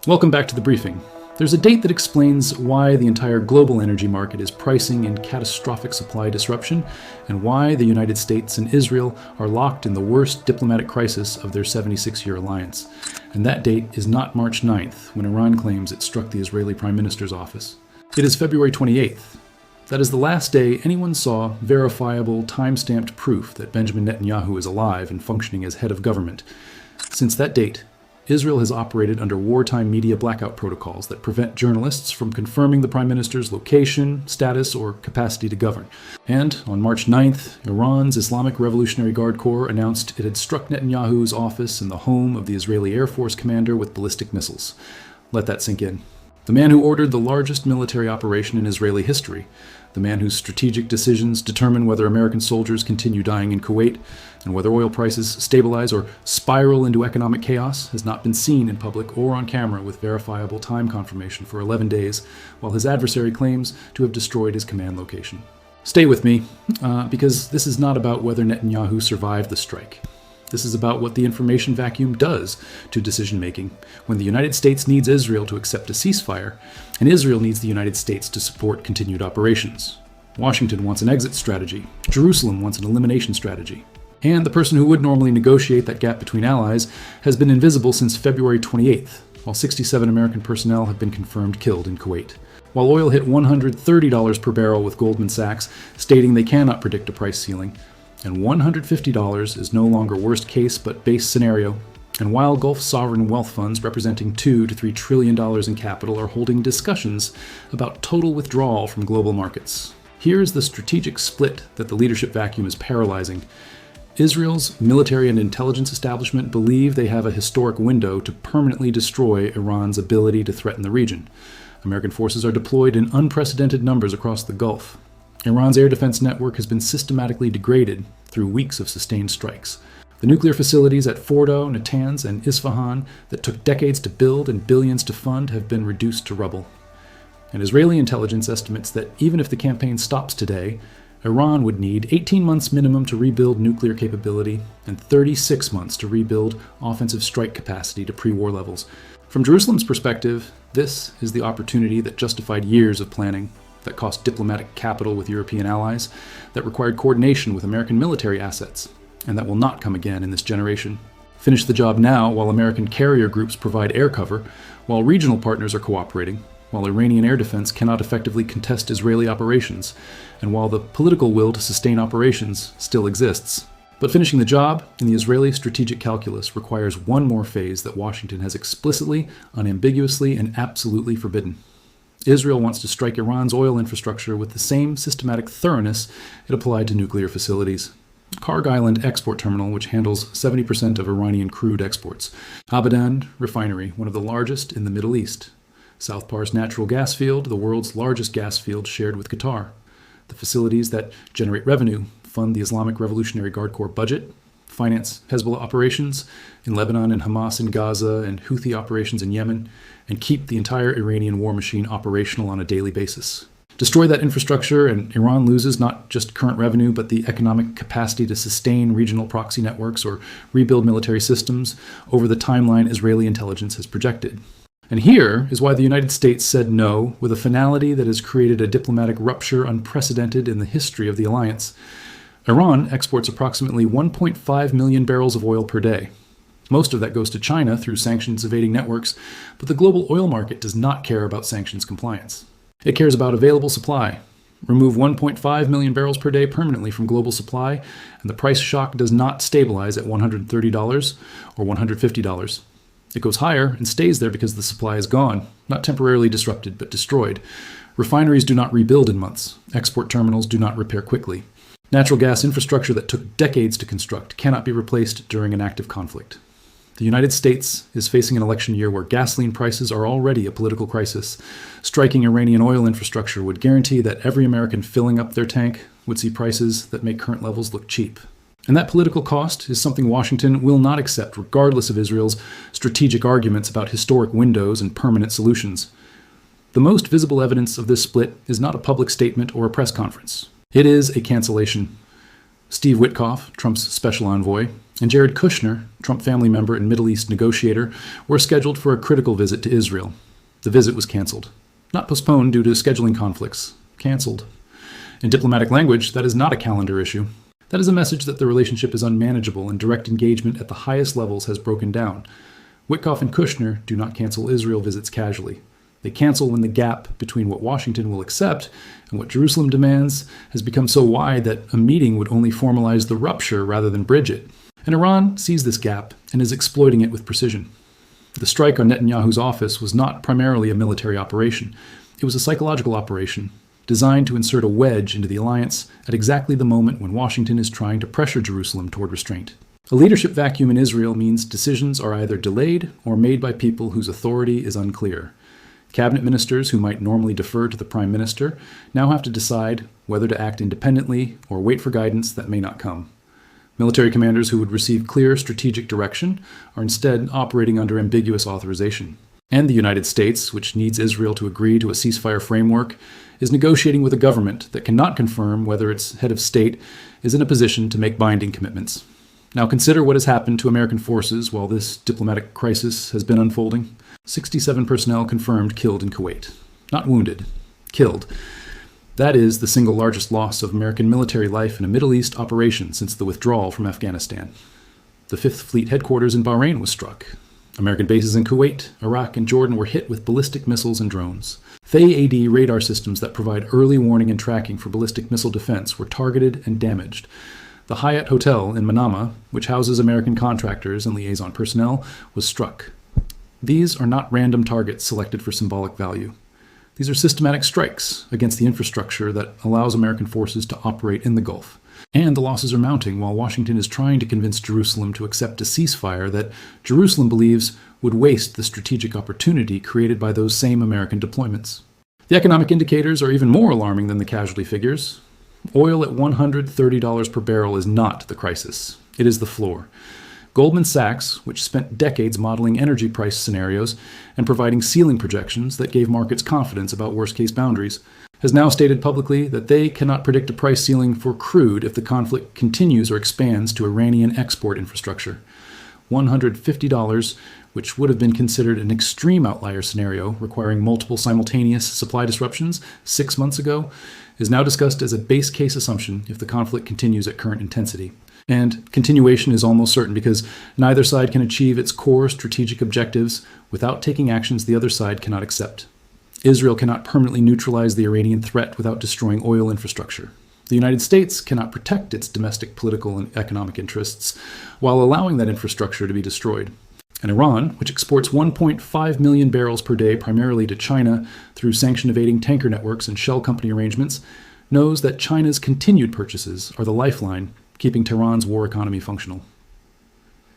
Welcome back to the briefing. There's a date that explains why the entire global energy market is pricing in catastrophic supply disruption and why the United States and Israel are locked in the worst diplomatic crisis of their 76-year alliance. And that date is not March 9th, when Iran claims it struck the Israeli Prime Minister's office. It is February 28th. That is the last day anyone saw verifiable, time-stamped proof that Benjamin Netanyahu is alive and functioning as head of government. Since that date, Israel has operated under wartime media blackout protocols that prevent journalists from confirming the Prime Minister's location, status, or capacity to govern. And on March 9th, Iran's Islamic Revolutionary Guard Corps announced it had struck Netanyahu's office and the home of the Israeli Air Force commander with ballistic missiles. Let that sink in. The man who ordered the largest military operation in Israeli history, the man whose strategic decisions determine whether American soldiers continue dying in Kuwait and whether oil prices stabilize or spiral into economic chaos, has not been seen in public or on camera with verifiable time confirmation for 11 days, while his adversary claims to have destroyed his command location. Stay with me, because this is not about whether Netanyahu survived the strike. This is about what the information vacuum does to decision-making when the United States needs Israel to accept a ceasefire, and Israel needs the United States to support continued operations. Washington wants an exit strategy. Jerusalem wants an elimination strategy. And the person who would normally negotiate that gap between allies has been invisible since February 28th, while 67 American personnel have been confirmed killed in Kuwait. While oil hit $130 per barrel with Goldman Sachs, stating they cannot predict a price ceiling, and $150 is no longer worst case but base scenario. And while Gulf sovereign wealth funds representing $2 to $3 trillion in capital are holding discussions about total withdrawal from global markets. Here is the strategic split that the leadership vacuum is paralyzing. Israel's military and intelligence establishment believe they have a historic window to permanently destroy Iran's ability to threaten the region. American forces are deployed in unprecedented numbers across the Gulf. Iran's air defense network has been systematically degraded through weeks of sustained strikes. The nuclear facilities at Fordo, Natanz, and Isfahan that took decades to build and billions to fund have been reduced to rubble. And Israeli intelligence estimates that even if the campaign stops today, Iran would need 18 months minimum to rebuild nuclear capability and 36 months to rebuild offensive strike capacity to pre-war levels. From Jerusalem's perspective, this is the opportunity that justified years of planning, that cost diplomatic capital with European allies, that required coordination with American military assets, and that will not come again in this generation. Finish the job now while American carrier groups provide air cover, while regional partners are cooperating, while Iranian air defense cannot effectively contest Israeli operations, and while the political will to sustain operations still exists. But finishing the job in the Israeli strategic calculus requires one more phase that Washington has explicitly, unambiguously, and absolutely forbidden. Israel wants to strike Iran's oil infrastructure with the same systematic thoroughness it applied to nuclear facilities. Karg Island Export Terminal, which handles 70% of Iranian crude exports. Abadan Refinery, one of the largest in the Middle East. South Pars Natural Gas Field, the world's largest gas field shared with Qatar. The facilities that generate revenue, fund the Islamic Revolutionary Guard Corps budget, finance Hezbollah operations in Lebanon and Hamas in Gaza and Houthi operations in Yemen, and keep the entire Iranian war machine operational on a daily basis. Destroy that infrastructure and Iran loses not just current revenue, but the economic capacity to sustain regional proxy networks or rebuild military systems over the timeline Israeli intelligence has projected. And here is why the United States said no with a finality that has created a diplomatic rupture unprecedented in the history of the alliance. Iran exports approximately 1.5 million barrels of oil per day. Most of that goes to China through sanctions-evading networks, but the global oil market does not care about sanctions compliance. It cares about available supply. Remove 1.5 million barrels per day permanently from global supply, and the price shock does not stabilize at $130 or $150. It goes higher and stays there because the supply is gone, not temporarily disrupted, but destroyed. Refineries do not rebuild in months. Export terminals do not repair quickly. Natural gas infrastructure that took decades to construct cannot be replaced during an active conflict. The United States is facing an election year where gasoline prices are already a political crisis. Striking Iranian oil infrastructure would guarantee that every American filling up their tank would see prices that make current levels look cheap. And that political cost is something Washington will not accept, regardless of Israel's strategic arguments about historic windows and permanent solutions. The most visible evidence of this split is not a public statement or a press conference. It is a cancellation. Steve Witkoff, Trump's special envoy, and Jared Kushner, Trump family member and Middle East negotiator, were scheduled for a critical visit to Israel. The visit was canceled. Not postponed due to scheduling conflicts. Canceled. In diplomatic language, that is not a calendar issue. That is a message that the relationship is unmanageable and direct engagement at the highest levels has broken down. Witkoff and Kushner do not cancel Israel visits casually. They cancel when the gap between what Washington will accept and what Jerusalem demands has become so wide that a meeting would only formalize the rupture rather than bridge it. And Iran sees this gap and is exploiting it with precision. The strike on Netanyahu's office was not primarily a military operation. It was a psychological operation designed to insert a wedge into the alliance at exactly the moment when Washington is trying to pressure Jerusalem toward restraint. A leadership vacuum in Israel means decisions are either delayed or made by people whose authority is unclear. Cabinet ministers who might normally defer to the prime minister now have to decide whether to act independently or wait for guidance that may not come. Military commanders who would receive clear strategic direction are instead operating under ambiguous authorization. And the United States, which needs Israel to agree to a ceasefire framework, is negotiating with a government that cannot confirm whether its head of state is in a position to make binding commitments. Now consider what has happened to American forces while this diplomatic crisis has been unfolding. 67 personnel confirmed killed in Kuwait. Not wounded, killed. That is the single largest loss of American military life in a Middle East operation since the withdrawal from Afghanistan. The 5th Fleet headquarters in Bahrain was struck. American bases in Kuwait, Iraq, and Jordan were hit with ballistic missiles and drones. THAAD radar systems that provide early warning and tracking for ballistic missile defense were targeted and damaged. The Hyatt Hotel in Manama, which houses American contractors and liaison personnel, was struck. These are not random targets selected for symbolic value. These are systematic strikes against the infrastructure that allows American forces to operate in the Gulf. And the losses are mounting while Washington is trying to convince Jerusalem to accept a ceasefire that Jerusalem believes would waste the strategic opportunity created by those same American deployments. The economic indicators are even more alarming than the casualty figures. Oil at $130 per barrel is not the crisis. It is the floor. Goldman Sachs, which spent decades modeling energy price scenarios and providing ceiling projections that gave markets confidence about worst-case boundaries, has now stated publicly that they cannot predict a price ceiling for crude if the conflict continues or expands to Iranian export infrastructure. $150, which would have been considered an extreme outlier scenario requiring multiple simultaneous supply disruptions 6 months ago, is now discussed as a base case assumption if the conflict continues at current intensity. And continuation is almost certain because neither side can achieve its core strategic objectives without taking actions the other side cannot accept. Israel cannot permanently neutralize the Iranian threat without destroying oil infrastructure. The United States cannot protect its domestic political and economic interests while allowing that infrastructure to be destroyed. And Iran, which exports 1.5 million barrels per day primarily to China through sanction-evading tanker networks and shell company arrangements, knows that China's continued purchases are the lifeline keeping Tehran's war economy functional.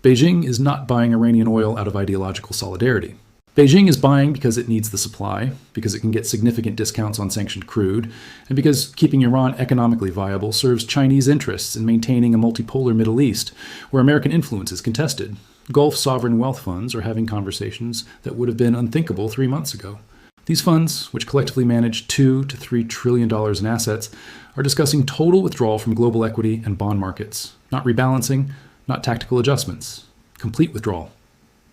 Beijing is not buying Iranian oil out of ideological solidarity. Beijing is buying because it needs the supply, because it can get significant discounts on sanctioned crude, and because keeping Iran economically viable serves Chinese interests in maintaining a multipolar Middle East, where American influence is contested. Gulf sovereign wealth funds are having conversations that would have been unthinkable 3 months ago. These funds, which collectively manage $2 to $3 trillion in assets, are discussing total withdrawal from global equity and bond markets. Not rebalancing, not tactical adjustments. Complete withdrawal.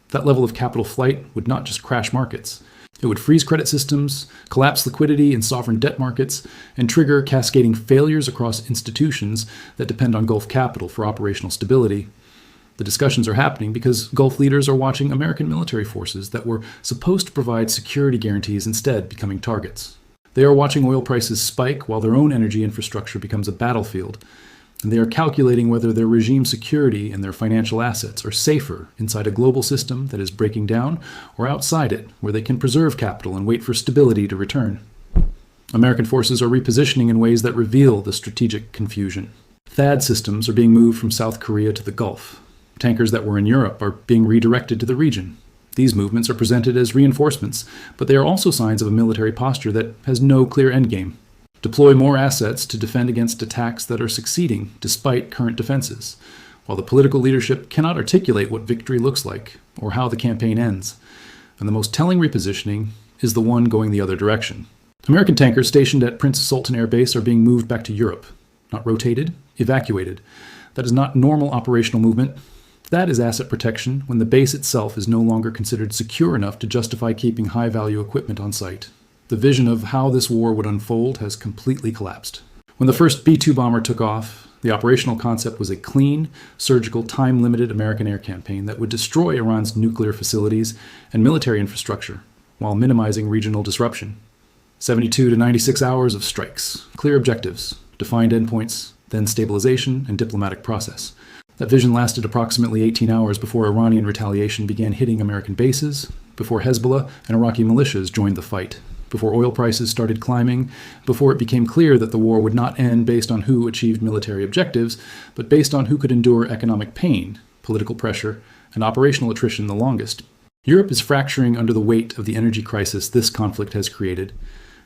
That level of capital flight would not just crash markets. It would freeze credit systems, collapse liquidity in sovereign debt markets, and trigger cascading failures across institutions that depend on Gulf capital for operational stability. The discussions are happening because Gulf leaders are watching American military forces that were supposed to provide security guarantees instead becoming targets. They are watching oil prices spike while their own energy infrastructure becomes a battlefield, and they are calculating whether their regime security and their financial assets are safer inside a global system that is breaking down or outside it, where they can preserve capital and wait for stability to return. American forces are repositioning in ways that reveal the strategic confusion. THAAD systems are being moved from South Korea to the Gulf. Tankers that were in Europe are being redirected to the region. These movements are presented as reinforcements, but they are also signs of a military posture that has no clear endgame. Deploy more assets to defend against attacks that are succeeding despite current defenses, while the political leadership cannot articulate what victory looks like or how the campaign ends. And the most telling repositioning is the one going the other direction. American tankers stationed at Prince Sultan Air Base are being moved back to Europe. Not rotated, evacuated. That is not normal operational movement. That is asset protection when the base itself is no longer considered secure enough to justify keeping high-value equipment on site. The vision of how this war would unfold has completely collapsed. When the first B-2 bomber took off, the operational concept was a clean, surgical, time-limited American air campaign that would destroy Iran's nuclear facilities and military infrastructure while minimizing regional disruption. 72 to 96 hours of strikes, clear objectives, defined endpoints, then stabilization and diplomatic process. That vision lasted approximately 18 hours before Iranian retaliation began hitting American bases, before Hezbollah and Iraqi militias joined the fight, before oil prices started climbing, before it became clear that the war would not end based on who achieved military objectives, but based on who could endure economic pain, political pressure, and operational attrition the longest. Europe is fracturing under the weight of the energy crisis this conflict has created.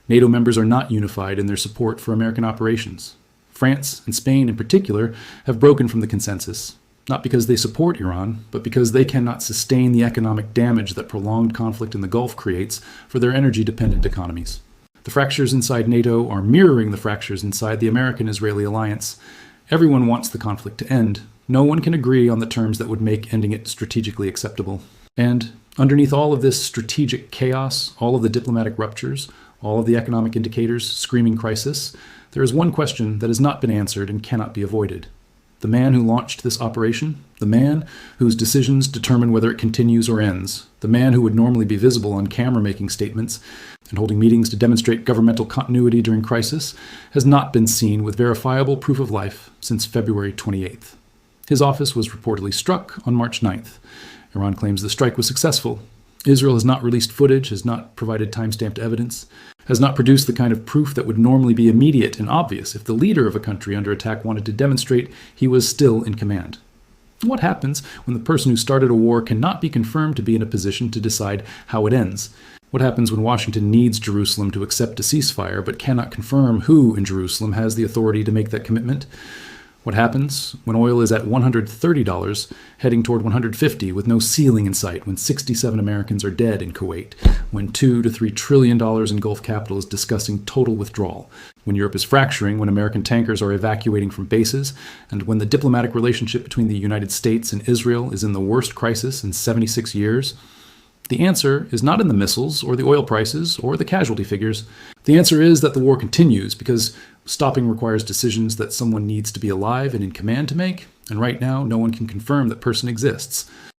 NATO members are not unified in their support for American operations. France and Spain in particular have broken from the consensus, not because they support Iran, but because they cannot sustain the economic damage that prolonged conflict in the Gulf creates for their energy-dependent economies. The fractures inside NATO are mirroring the fractures inside the American-Israeli alliance. Everyone wants the conflict to end. No one can agree on the terms that would make ending it strategically acceptable. And underneath all of this strategic chaos, all of the diplomatic ruptures, all of the economic indicators screaming crisis, there is one question that has not been answered and cannot be avoided. The man who launched this operation, the man whose decisions determine whether it continues or ends, the man who would normally be visible on camera making statements and holding meetings to demonstrate governmental continuity during crisis, has not been seen with verifiable proof of life since February 28th. His office was reportedly struck on March 9th. Iran claims the strike was successful. Israel has not released footage, has not provided time-stamped evidence, has not produced the kind of proof that would normally be immediate and obvious if the leader of a country under attack wanted to demonstrate he was still in command. What happens when the person who started a war cannot be confirmed to be in a position to decide how it ends? What happens when Washington needs Jerusalem to accept a ceasefire but cannot confirm who in Jerusalem has the authority to make that commitment? What happens when oil is at $130, heading toward $150 with no ceiling in sight, when 67 Americans are dead in Kuwait, when $2 to $3 trillion in Gulf capital is discussing total withdrawal, when Europe is fracturing, when American tankers are evacuating from bases, and when the diplomatic relationship between the United States and Israel is in the worst crisis in 76 years? The answer is not in the missiles or the oil prices or the casualty figures. The answer is that the war continues because stopping requires decisions that someone needs to be alive and in command to make, and right now no one can confirm that person exists.